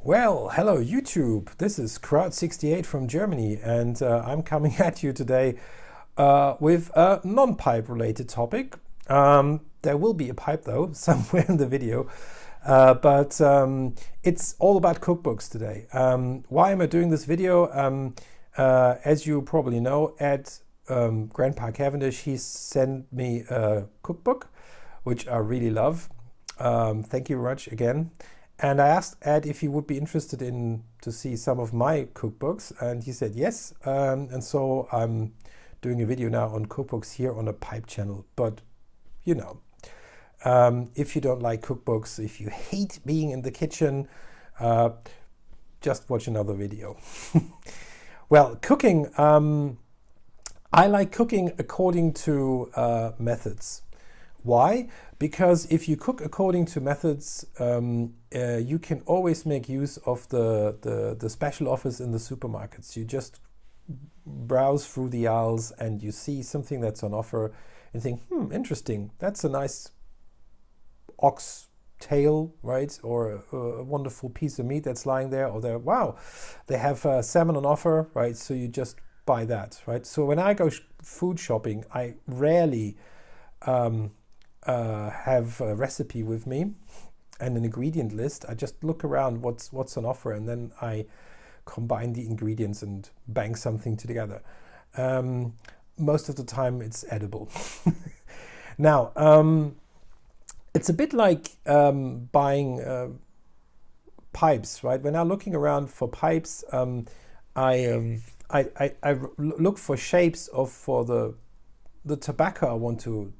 Well, hello YouTube. This is Crowd68 from Germany, and I'm coming at you today with a non-pipe related topic. There will be a pipe though, somewhere in the video, but it's all about cookbooks today. Why am I doing this video? As you probably know, Ed, Grandpa Cavendish, he sent me a cookbook, which I really love. Thank you very much again. And I asked Ed if he would be interested in to see some of my cookbooks, and he said yes. And so I'm doing a video now on cookbooks here on a pipe channel. But you know, if you don't like cookbooks, if you hate being in the kitchen, just watch another video. Well, cooking. I like cooking according to methods. Why? Because if you cook according to methods, you can always make use of the special offers in the supermarkets. You just browse through the aisles and you see something that's on offer and think, interesting, that's a nice ox tail, right? Or a wonderful piece of meat that's lying there, or wow, they have salmon on offer, right? So you just buy that, right? So when I go food shopping, I rarely have a recipe with me and an ingredient list. I just look around what's on offer, and then I combine the ingredients and bang something together. Most of the time it's edible. Now, it's a bit like buying pipes, right? When I'm looking around for pipes, I look for shapes for the tobacco I want to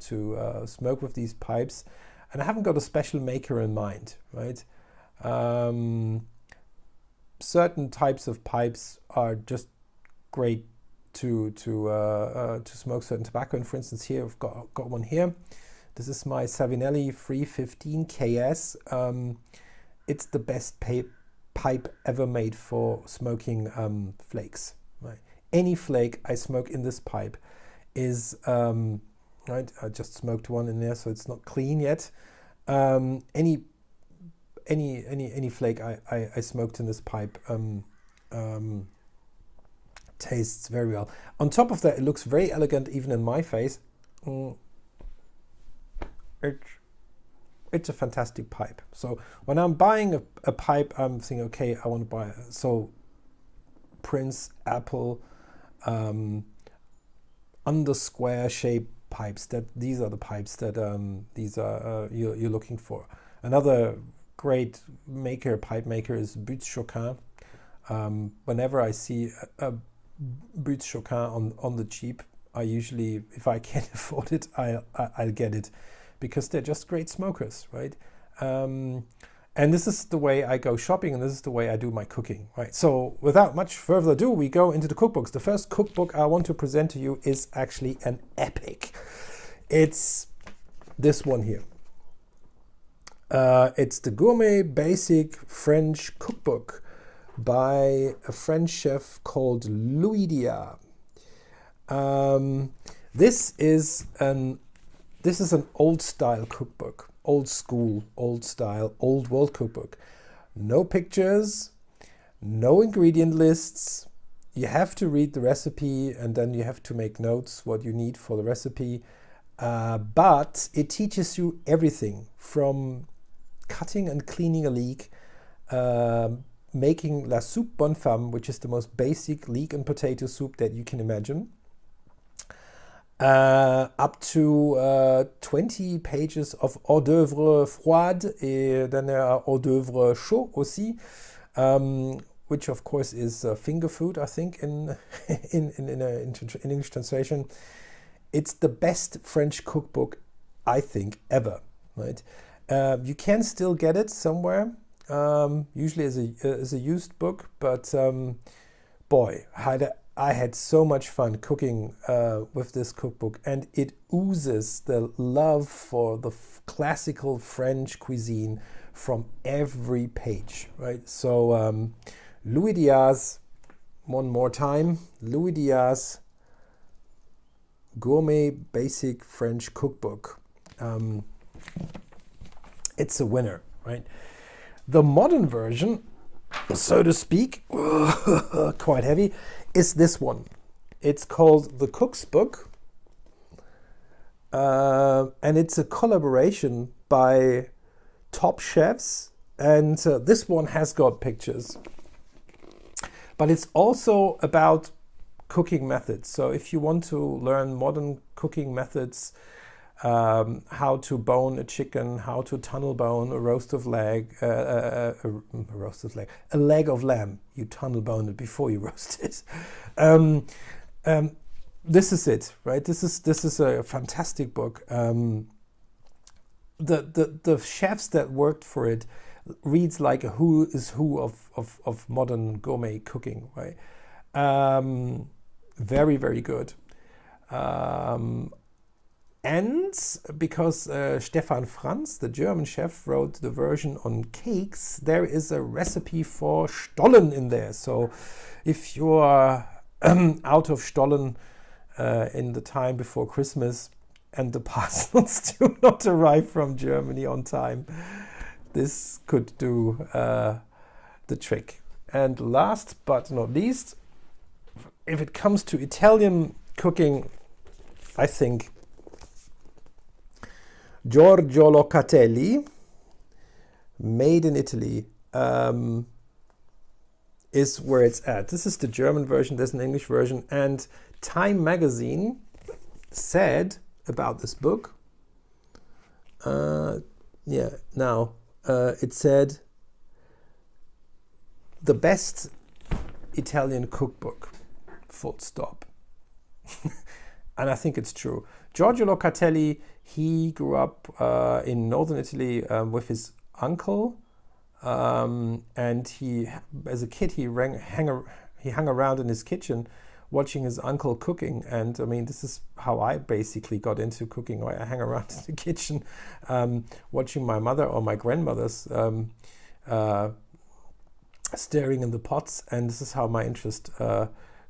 smoke with these pipes, and I haven't got a special maker in mind, right? Certain types of pipes are just great to smoke certain tobacco. And for instance, here I've got one here. This is my Savinelli 315 KS. It's the best pipe ever made for smoking flakes. Right? Any flake I smoke in this pipe is right. I just smoked one in there, so it's not clean yet. Any flake I smoked in this pipe tastes very well. On top of that, it looks very elegant even in my face. It's a fantastic pipe. So when I'm buying a pipe, I'm thinking, okay, I want to buy Prince Apple under square shaped pipes. These are the pipes that you're looking for. Another great pipe maker is Butte-Choquin. Whenever I see a Butte-Choquin on the cheap, I usually, if I can afford it, I'll get it, because they're just great smokers, right? And this is the way I go shopping, and this is the way I do my cooking, right? So without much further ado, we go into the cookbooks. The first cookbook I want to present to you is actually an epic. It's this one here. It's the Gourmet Basic French Cookbook by a French chef called Louis Dia. This is an old style cookbook. Old school, old style, old world cookbook. No pictures, no ingredient lists. You have to read the recipe and then you have to make notes what you need for the recipe. But it teaches you everything from cutting and cleaning a leek, making la soupe bonne femme, which is the most basic leek and potato soup that you can imagine. Up to 20 pages of hors d'oeuvre froide, and then there are hors d'oeuvre chaud aussi, which of course is finger food, I think, in English translation. It's the best French cookbook, I think, ever. Right? You can still get it somewhere, usually as a used book, but boy, I had so much fun cooking with this cookbook, and it oozes the love for the classical French cuisine from every page, right? So Louis Dia's, one more time, Louis Dia's Gourmet Basic French Cookbook. It's a winner, right? The modern version so to speak, quite heavy, is this one. It's called The Cook's Book, and it's a collaboration by top chefs, and this one has got pictures. But it's also about cooking methods. So if you want to learn modern cooking methods, how to bone a chicken, how to tunnel bone a leg of lamb. You tunnel bone it before you roast it. This is it, right? This is a fantastic book. The chefs that worked for it reads like a who is who of modern gourmet cooking, right? Very, very good. And because Stefan Franz, the German chef, wrote the version on cakes, there is a recipe for Stollen in there. So if you are out of Stollen in the time before Christmas and the parcels do not arrive from Germany on time, this could do the trick. And last but not least, if it comes to Italian cooking, I think Giorgio Locatelli, Made in Italy, is where it's at. This is the German version, there's an English version, and Time magazine said about this book, it said the best Italian cookbook, full stop. And I think it's true. Giorgio Locatelli, he grew up in northern Italy with his uncle, and he, as a kid, he hung around in his kitchen watching his uncle cooking. And I mean, this is how I basically got into cooking. I hang around in the kitchen watching my mother or my grandmothers stirring in the pots, and this is how my interest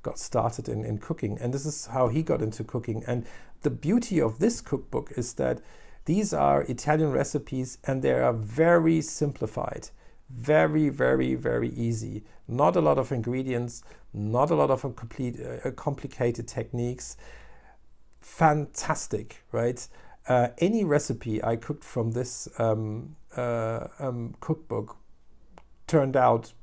got started in cooking, and this is how he got into cooking. And the beauty of this cookbook is that these are Italian recipes and they are very simplified, very, very, very easy. Not a lot of ingredients, not a lot of complicated techniques. Fantastic, right? Any recipe I cooked from this cookbook turned out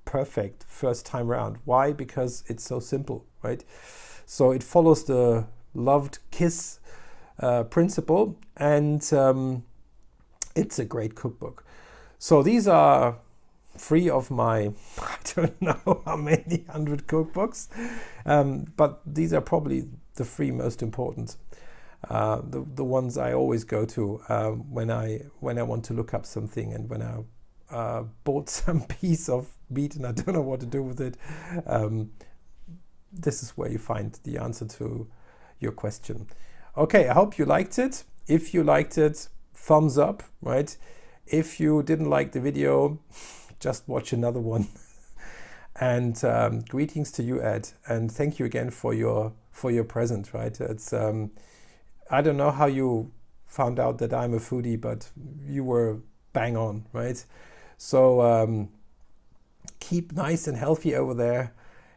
perfect first time round. Why? Because it's so simple, right? So it follows the loved KISS principle, and it's a great cookbook. So these are three of my, I don't know how many 100 cookbooks, but these are probably the three most important, the ones I always go to when I want to look up something, and when I bought some piece of meat and I don't know what to do with it. This is where you find the answer to your question. Okay, I hope you liked it. If you liked it, thumbs up, right? If you didn't like the video, just watch another one. And greetings to you, Ed, and thank you again for your present, right? It's I don't know how you found out that I'm a foodie, but you were bang on, right? So keep nice and healthy over there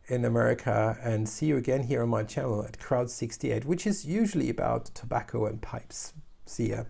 in America, and see you again here on my channel at Crowd 68, which is usually about tobacco and pipes. See ya.